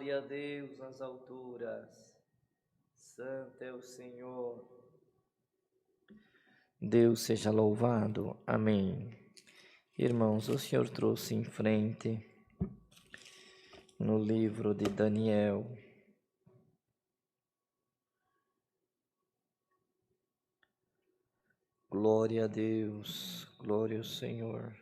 Glória a Deus nas alturas. Santo é o Senhor. Deus seja louvado. Amém. Irmãos, o Senhor trouxe em frente, no livro de Daniel, glória a Deus, glória ao Senhor.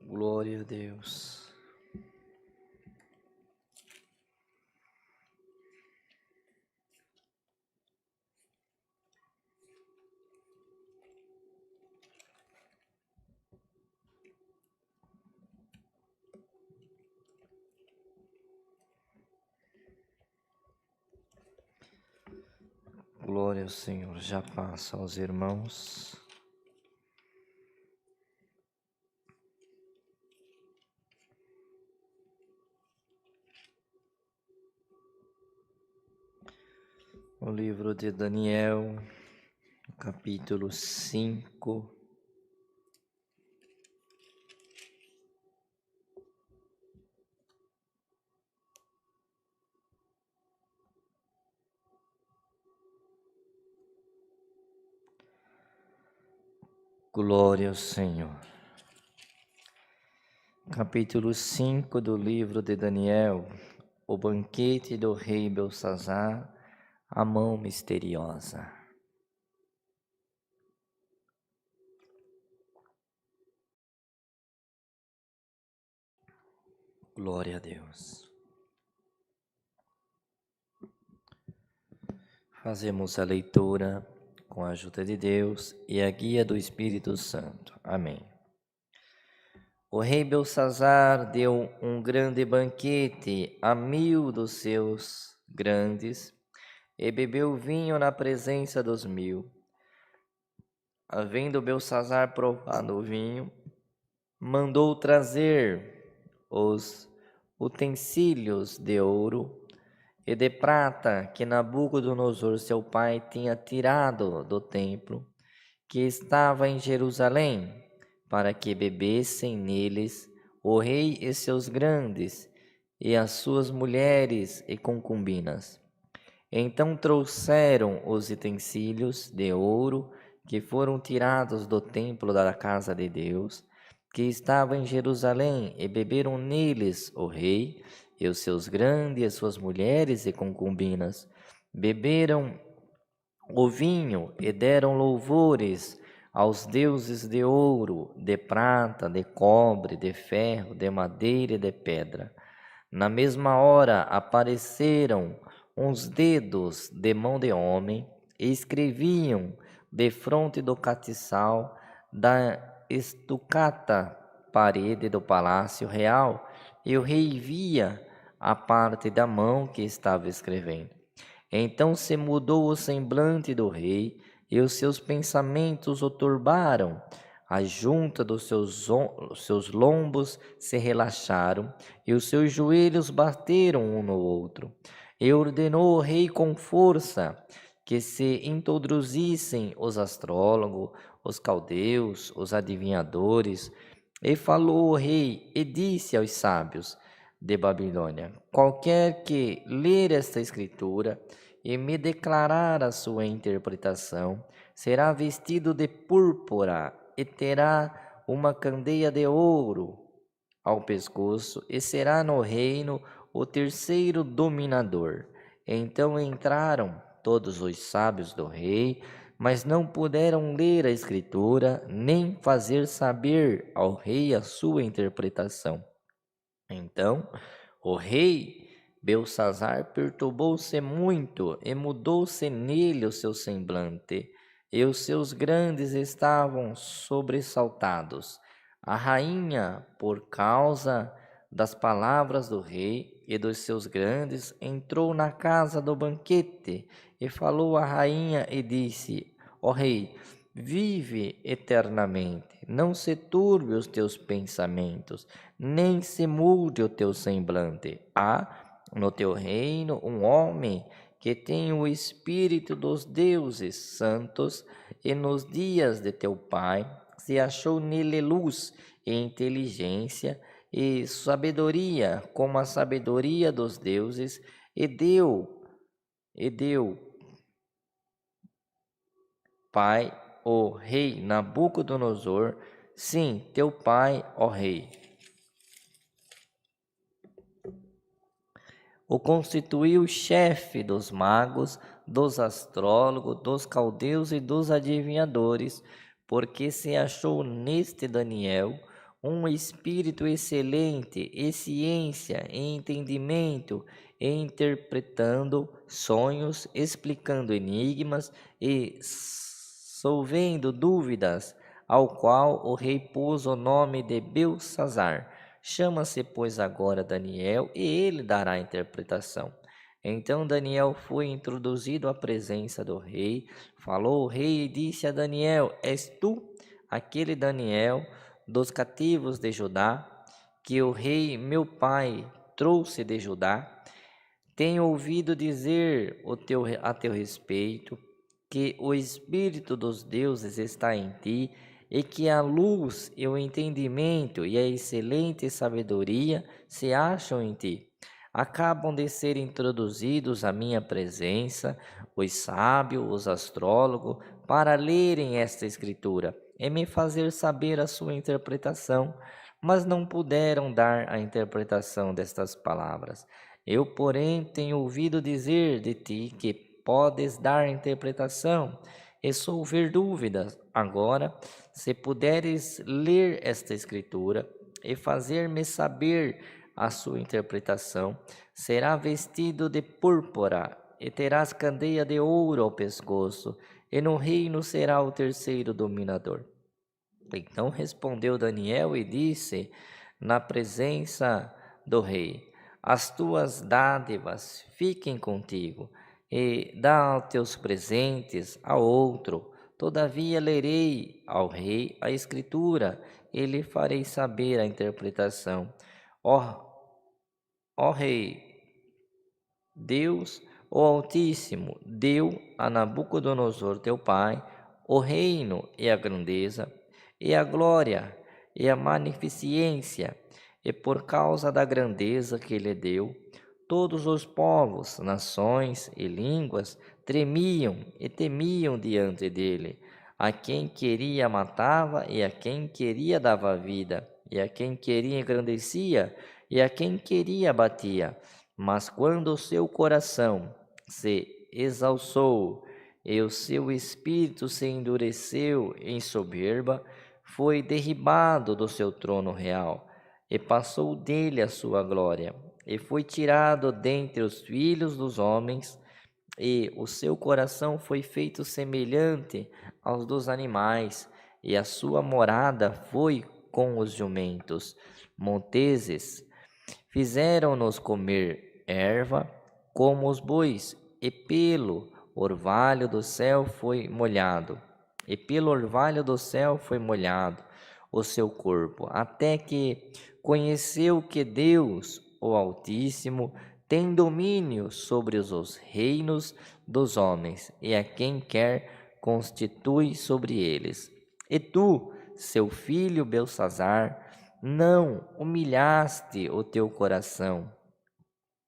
Glória a Deus. Glória ao Senhor. Já passa aos irmãos. O livro de Daniel, capítulo 5. Glória ao Senhor. Capítulo 5 do livro de Daniel, o banquete do rei Belsazar, a mão misteriosa. Glória a Deus. Fazemos a leitura com a ajuda de Deus e a guia do Espírito Santo. Amém. O rei Belsazar deu um grande banquete a 1000 dos seus grandes e bebeu vinho na presença dos 1000. Havendo Belsazar provado o vinho, mandou trazer os utensílios de ouro e de prata que Nabucodonosor, seu pai, tinha tirado do templo que estava em Jerusalém, para que bebessem neles o rei e seus grandes, e as suas mulheres e concubinas. Então trouxeram os utensílios de ouro que foram tirados do templo da casa de Deus, que estava em Jerusalém, e beberam neles o rei e os seus grandes, e as suas mulheres e concubinas. Beberam o vinho e deram louvores aos deuses de ouro, de prata, de cobre, de ferro, de madeira e de pedra. Na mesma hora apareceram uns dedos de mão de homem e escreviam defronte do castiçal da estucata parede do palácio real, e o rei via a parte da mão que estava escrevendo. Então se mudou o semblante do rei, e os seus pensamentos o turbaram. A junta dos seus lombos se relaxaram, e os seus joelhos bateram um no outro. E ordenou o rei com força que se introduzissem os astrólogos, os caldeus, os adivinhadores. E falou o rei e disse aos sábios de Babilônia: qualquer que ler esta escritura e me declarar a sua interpretação, será vestido de púrpura e terá uma candeia de ouro ao pescoço, e será no reino o terceiro dominador. Então entraram todos os sábios do rei, mas não puderam ler a escritura, nem fazer saber ao rei a sua interpretação. Então o rei Belsazar perturbou-se muito e mudou-se nele o seu semblante, e os seus grandes estavam sobressaltados. A rainha, por causa das palavras do rei e dos seus grandes, entrou na casa do banquete e falou à rainha e disse: ó rei, vive eternamente. Não se turbe os teus pensamentos, nem se mude o teu semblante. Há no teu reino um homem que tem o espírito dos deuses santos, e nos dias de teu pai se achou nele luz e inteligência e sabedoria, como a sabedoria dos deuses, e deu pai, o rei Nabucodonosor, sim, teu pai, ó rei. O constituiu chefe dos magos, dos astrólogos, dos caldeus e dos adivinhadores, porque se achou neste Daniel um espírito excelente, e ciência, e entendimento, e interpretando sonhos, explicando enigmas e solvendo dúvidas, ao qual o rei pôs o nome de Belsazar. Chama-se, pois, agora Daniel, e ele dará a interpretação. Então Daniel foi introduzido à presença do rei. Falou o rei e disse a Daniel: És tu aquele Daniel dos cativos de Judá, que o rei meu pai trouxe de Judá? Tenho ouvido dizer a teu respeito que o Espírito dos deuses está em ti, e que a luz e o entendimento e a excelente sabedoria se acham em ti. Acabam de ser introduzidos à minha presença os sábios, os astrólogos, para lerem esta escritura e me fazer saber a sua interpretação, mas não puderam dar a interpretação destas palavras. Eu, porém, tenho ouvido dizer de ti que podes dar interpretação e solver dúvidas. Agora, se puderes ler esta escritura e fazer-me saber a sua interpretação, será vestido de púrpura e terás candeia de ouro ao pescoço, e no reino será o terceiro dominador. Então respondeu Daniel e disse na presença do rei: As tuas dádivas fiquem contigo, e dá os teus presentes a outro. Todavia lerei ao rei a escritura, e lhe farei saber a interpretação. Ó rei, Deus, o Altíssimo, deu a Nabucodonosor teu pai o reino e a grandeza, e a glória, e a magnificência, e por causa da grandeza que lhe deu, todos os povos, nações e línguas tremiam e temiam diante dele. A quem queria matava, e a quem queria dava vida, e a quem queria engrandecia, e a quem queria batia. Mas quando o seu coração se exalçou e o seu espírito se endureceu em soberba, foi derribado do seu trono real, e passou dele a sua glória, e foi tirado dentre os filhos dos homens, e o seu coração foi feito semelhante aos dos animais, e a sua morada foi com os jumentos. Monteses fizeram-nos comer erva como os bois, e pelo orvalho do céu foi molhado. E pelo orvalho do céu foi molhado o seu corpo, até que conheceu que Deus, o Altíssimo, tem domínio sobre os reinos dos homens, e a quem quer constitui sobre eles. E tu, seu filho Belsazar, não humilhaste o teu coração,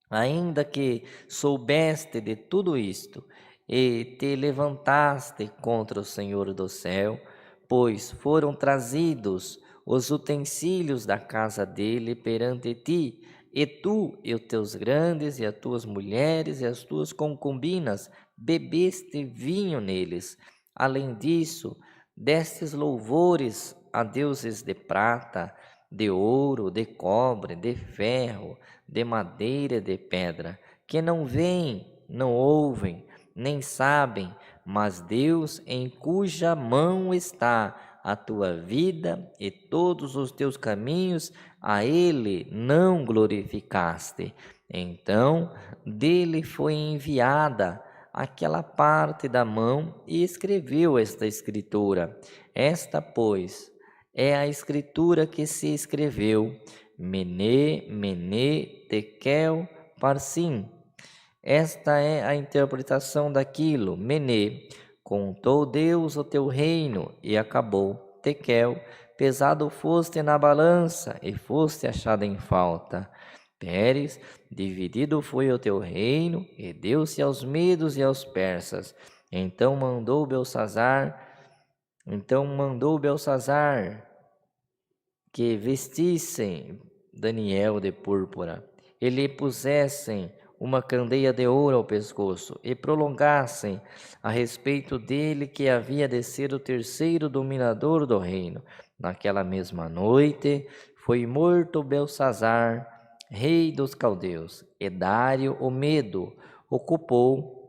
ainda que soubeste de tudo isto, e te levantaste contra o Senhor do céu, pois foram trazidos os utensílios da casa dele perante ti, e tu e os teus grandes, e as tuas mulheres, e as tuas concubinas, bebeste vinho neles. Além disso, destes louvores a deuses de prata, de ouro, de cobre, de ferro, de madeira e de pedra, que não veem, não ouvem, nem sabem, mas Deus, em cuja mão está a tua vida e todos os teus caminhos, a Ele não glorificaste. Então dele foi enviada aquela parte da mão e escreveu esta escritura. Esta, pois, é a escritura que se escreveu: Mene, Mene, Tekel, Parsim. Esta é a interpretação daquilo. Mene, contou Deus o teu reino e acabou. Tekel, pesado foste na balança e foste achado em falta. Peres, dividido foi o teu reino e deu-se aos medos e aos persas. Então mandou Belsazar que vestissem Daniel de púrpura e lhe pusessem uma candeia de ouro ao pescoço e prolongassem a respeito dele que havia de ser o terceiro dominador do reino. Naquela mesma noite foi morto Belsazar, rei dos caldeus, e Dário o Medo ocupou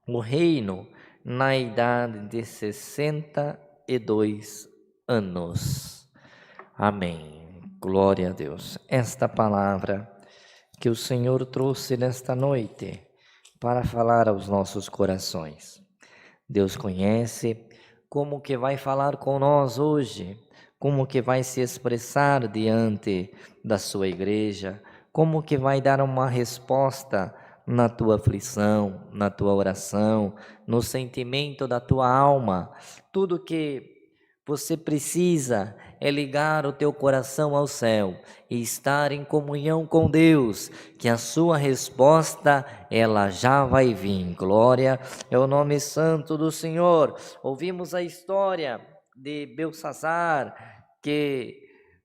o reino na idade de 62 anos. Amém. Glória a Deus. Esta palavra que o Senhor trouxe nesta noite para falar aos nossos corações. Deus conhece como que vai falar com nós hoje, como que vai se expressar diante da sua igreja, como que vai dar uma resposta na tua aflição, na tua oração, no sentimento da tua alma. Tudo que você precisa é ligar o teu coração ao céu e estar em comunhão com Deus, que a sua resposta, ela já vai vir. Glória é o nome santo do Senhor. Ouvimos a história de Belsazar, que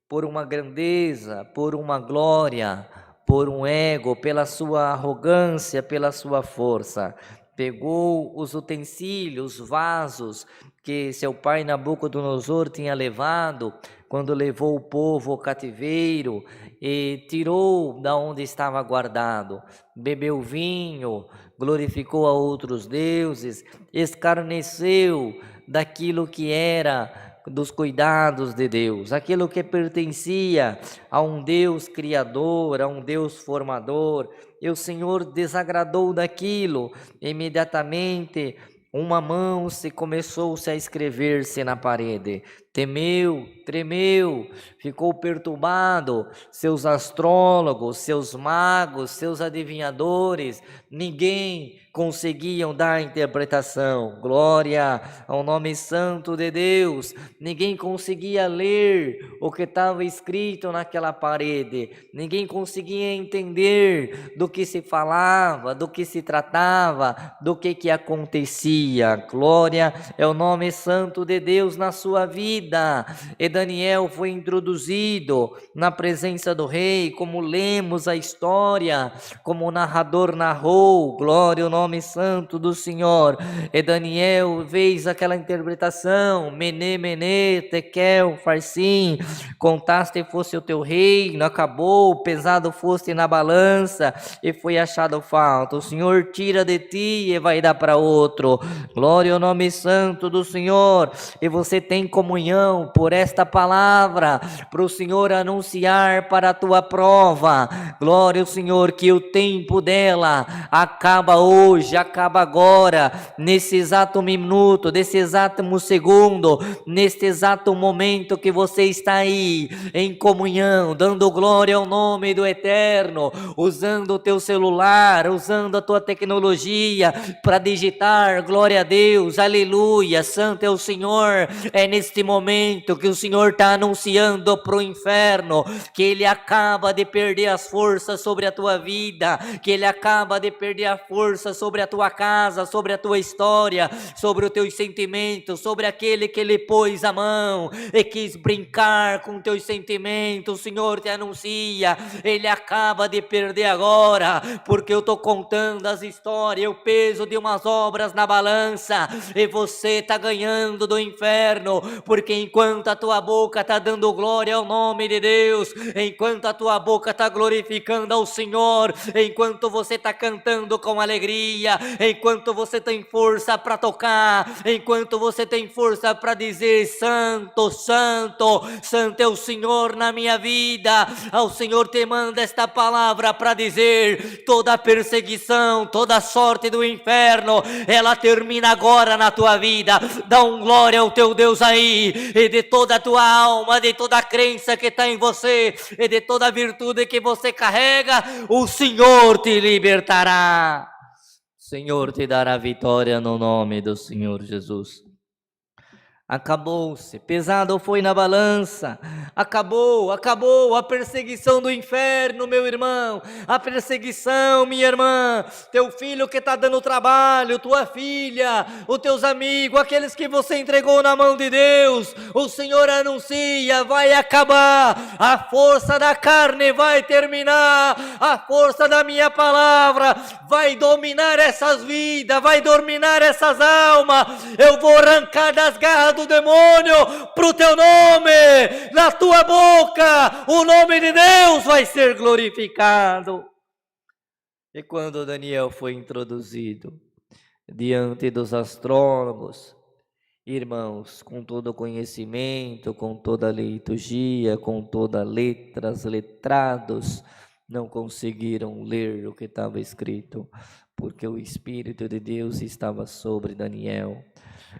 por uma grandeza, por uma glória, por um ego, pela sua arrogância, pela sua força, pegou os utensílios, vasos que seu pai Nabucodonosor tinha levado quando levou o povo ao cativeiro e tirou da onde estava guardado, bebeu vinho, glorificou a outros deuses, escarneceu daquilo que era dos cuidados de Deus, aquilo que pertencia a um Deus criador, a um Deus formador, e o Senhor desagradou daquilo. Imediatamente uma mão começou-se a escrever-se na parede. Temeu, tremeu, ficou perturbado. Seus astrólogos, seus magos, seus adivinhadores, ninguém conseguiam dar interpretação. Glória ao nome santo de Deus. Ninguém conseguia ler o que estava escrito naquela parede. Ninguém conseguia entender do que se falava, do que se tratava, do que acontecia. Glória é o nome santo de Deus na sua vida. E Daniel foi introduzido na presença do rei, como lemos a história, como o narrador narrou. Glória ao nome santo do Senhor. E Daniel fez aquela interpretação: Mene, Mene, Tekel, Parsim. Contaste fosse o teu reino, acabou, pesado foste na balança e foi achado falta. O Senhor tira de ti e vai dar para outro. Glória ao nome santo do Senhor. E você tem comunhão por esta palavra, para o Senhor anunciar para a tua prova. Glória ao Senhor, que o tempo dela acaba hoje, acaba agora, nesse exato minuto, nesse exato segundo, neste exato momento que você está aí, em comunhão, dando glória ao nome do Eterno, usando o teu celular, usando a tua tecnologia para digitar glória a Deus, aleluia, santo é o Senhor. É neste momento que o Senhor está anunciando para o inferno que ele acaba de perder as forças sobre a tua vida, que ele acaba de perder a força sobre a tua casa, sobre a tua história, sobre os teus sentimentos, sobre aquele que ele pôs a mão e quis brincar com teus sentimentos. O Senhor te anuncia, ele acaba de perder agora, porque eu estou contando as histórias, o peso de umas obras na balança, e você está ganhando do inferno, porque porque enquanto a tua boca está dando glória ao nome de Deus, enquanto a tua boca está glorificando ao Senhor, enquanto você está cantando com alegria, enquanto você tem força para tocar, enquanto você tem força para dizer: Santo, Santo, Santo é o Senhor na minha vida, o Senhor te manda esta palavra para dizer: toda perseguição, toda sorte do inferno, ela termina agora na tua vida. Dá um glória ao teu Deus aí, e de toda a tua alma, de toda a crença que está em você, e de toda a virtude que você carrega, o Senhor te libertará. O Senhor te dará vitória no nome do Senhor Jesus. Acabou-se, pesado foi na balança, acabou a perseguição do inferno, meu irmão, a perseguição, minha irmã, teu filho que está dando trabalho, tua filha, os teus amigos, aqueles que você entregou na mão de Deus, o Senhor anuncia, vai acabar, a força da carne vai terminar, a força da minha palavra vai dominar essas vidas, vai dominar essas almas, eu vou arrancar das garras do demônio para o teu nome, na tua boca, o nome de Deus vai ser glorificado. E quando Daniel foi introduzido diante dos astrônomos, irmãos, com todo conhecimento, com toda liturgia, com todas letras, letrados, não conseguiram ler o que estava escrito, porque o Espírito de Deus estava sobre Daniel.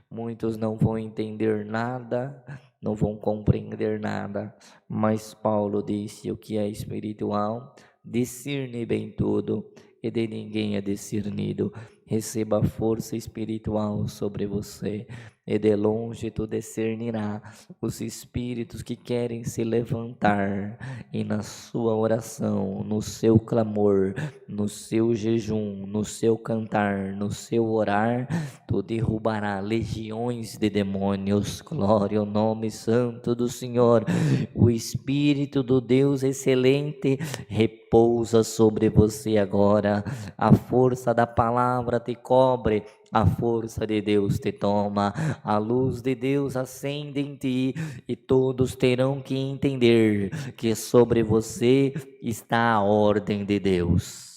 Muitos não vão entender nada, não vão compreender nada, mas Paulo disse: o que é espiritual, discerne bem tudo, e de ninguém é discernido. Receba força espiritual sobre você, e de longe tu discernirás os espíritos que querem se levantar, e na sua oração, no seu clamor, no seu jejum, no seu cantar, no seu orar, tu derrubarás legiões de demônios. Glória ao nome santo do Senhor. O Espírito do Deus excelente repousa sobre você agora, a força da palavra te cobre, a força de Deus te toma, a luz de Deus acende em ti, e todos terão que entender que sobre você está a ordem de Deus.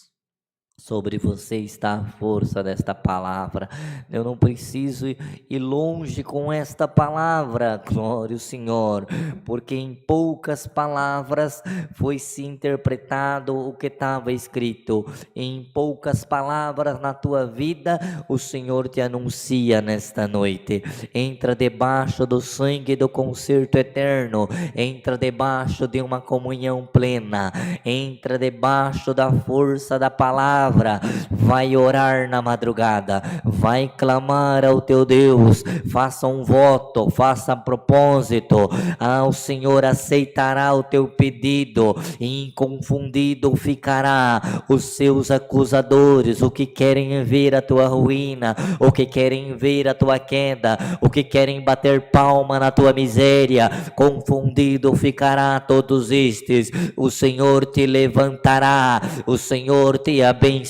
Sobre você está a força desta palavra. Eu não preciso ir longe com esta palavra, glória ao Senhor, porque em poucas palavras foi se interpretado o que estava escrito. Em poucas palavras na tua vida, o Senhor te anuncia nesta noite. Entra debaixo do sangue do concerto eterno, entra debaixo de uma comunhão plena, entra debaixo da força da palavra. Vai orar na madrugada, vai clamar ao teu Deus, faça um voto, faça propósito, o Senhor aceitará o teu pedido, e inconfundido ficará os seus acusadores, o que querem ver a tua ruína, o que querem ver a tua queda, o que querem bater palma na tua miséria, confundido ficará todos estes. O Senhor te levantará, o Senhor te abençoará,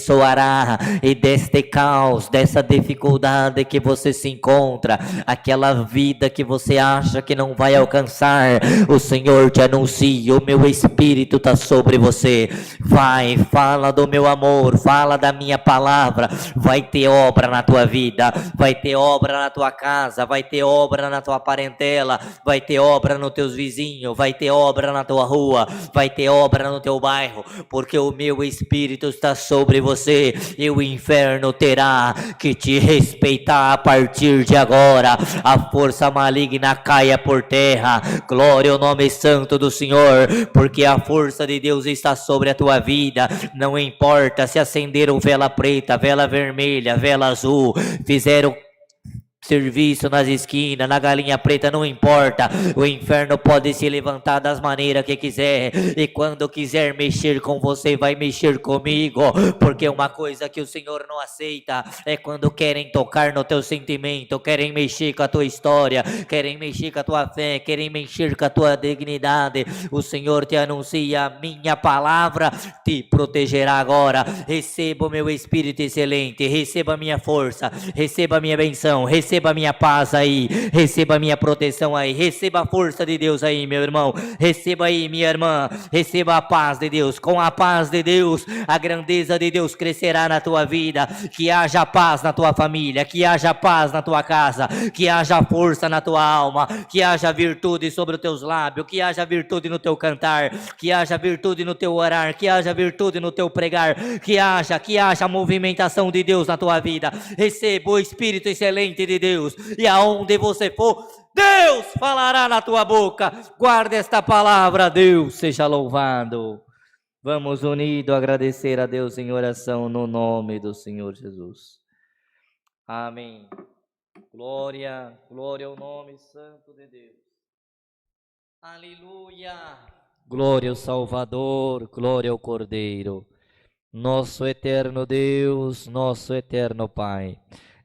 e deste caos, dessa dificuldade que você se encontra, aquela vida que você acha que não vai alcançar, o Senhor te anuncia: o meu Espírito está sobre você. Vai, fala do meu amor, fala da minha palavra. Vai ter obra na tua vida, vai ter obra na tua casa, vai ter obra na tua parentela, vai ter obra nos teus vizinhos, vai ter obra na tua rua, vai ter obra no teu bairro, porque o meu Espírito está sobre você, e o inferno terá que te respeitar a partir de agora. A força maligna caia por terra. Glória ao nome santo do Senhor, porque a força de Deus está sobre a tua vida. Não importa se acenderam vela preta, vela vermelha, vela azul, fizeram serviço nas esquinas, na galinha preta, não importa. O inferno pode se levantar das maneiras que quiser, e quando quiser mexer com você, vai mexer comigo, porque uma coisa que o Senhor não aceita é quando querem tocar no teu sentimento, querem mexer com a tua história, querem mexer com a tua fé, querem mexer com a tua dignidade. O Senhor te anuncia: a minha palavra te protegerá agora. Receba o meu Espírito excelente, receba a minha força, receba a minha benção, receba receba a minha paz aí, receba a minha proteção aí, receba a força de Deus aí, meu irmão, receba aí, minha irmã, receba a paz de Deus. Com a paz de Deus, a grandeza de Deus crescerá na tua vida. Que haja paz na tua família, que haja paz na tua casa, que haja força na tua alma, que haja virtude sobre os teus lábios, que haja virtude no teu cantar, que haja virtude no teu orar, que haja virtude no teu pregar, que haja movimentação de Deus na tua vida. Receba o Espírito excelente de Deus, e aonde você for, Deus falará na tua boca. Guarda esta palavra, Deus seja louvado. Vamos unidos agradecer a Deus em oração no nome do Senhor Jesus. Amém. Glória, glória ao nome santo de Deus. Aleluia. Glória ao Salvador, glória ao Cordeiro. Nosso eterno Deus, nosso eterno Pai,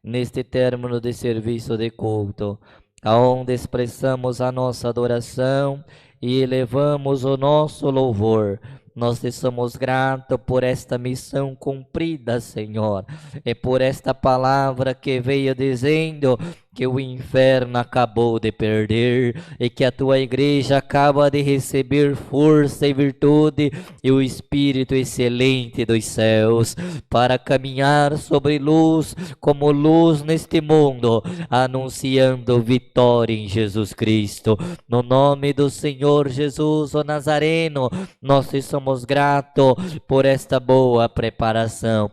neste término de serviço de culto, aonde expressamos a nossa adoração e elevamos o nosso louvor, nós te somos gratos por esta missão cumprida, Senhor, e por esta palavra que veio dizendo que o inferno acabou de perder e que a tua igreja acaba de receber força e virtude e o Espírito excelente dos céus para caminhar sobre luz, como luz neste mundo, anunciando vitória em Jesus Cristo. No nome do Senhor Jesus, o Nazareno, nós te somos gratos por esta boa preparação.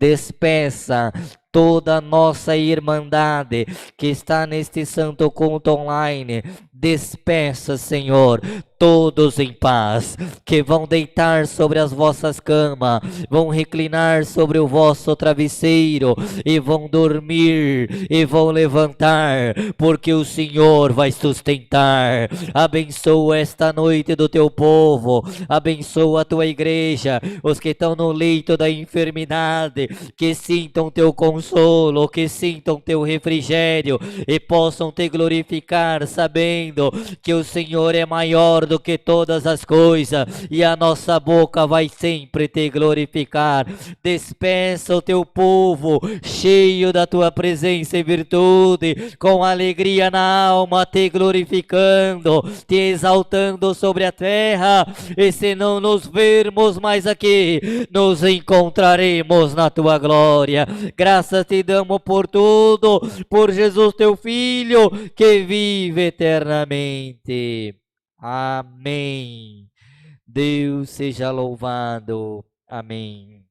Despeça toda a nossa irmandade que está neste santo culto online. Despeça, Senhor, todos em paz, que vão deitar sobre as vossas camas, vão reclinar sobre o vosso travesseiro e vão dormir e vão levantar, porque o Senhor vai sustentar. Abençoa esta noite do teu povo, abençoa a tua igreja, os que estão no leito da enfermidade, que sintam teu consolo, que sintam teu refrigério e possam te glorificar, sabendo que o Senhor é maior do que todas as coisas e a nossa boca vai sempre te glorificar. Despeça o teu povo cheio da tua presença e virtude, com alegria na alma, te glorificando, te exaltando sobre a terra, e se não nos vermos mais aqui, nos encontraremos na tua glória. Graças te damos por tudo, por Jesus teu Filho, que vive eternamente. Amém. Deus seja louvado. Amém.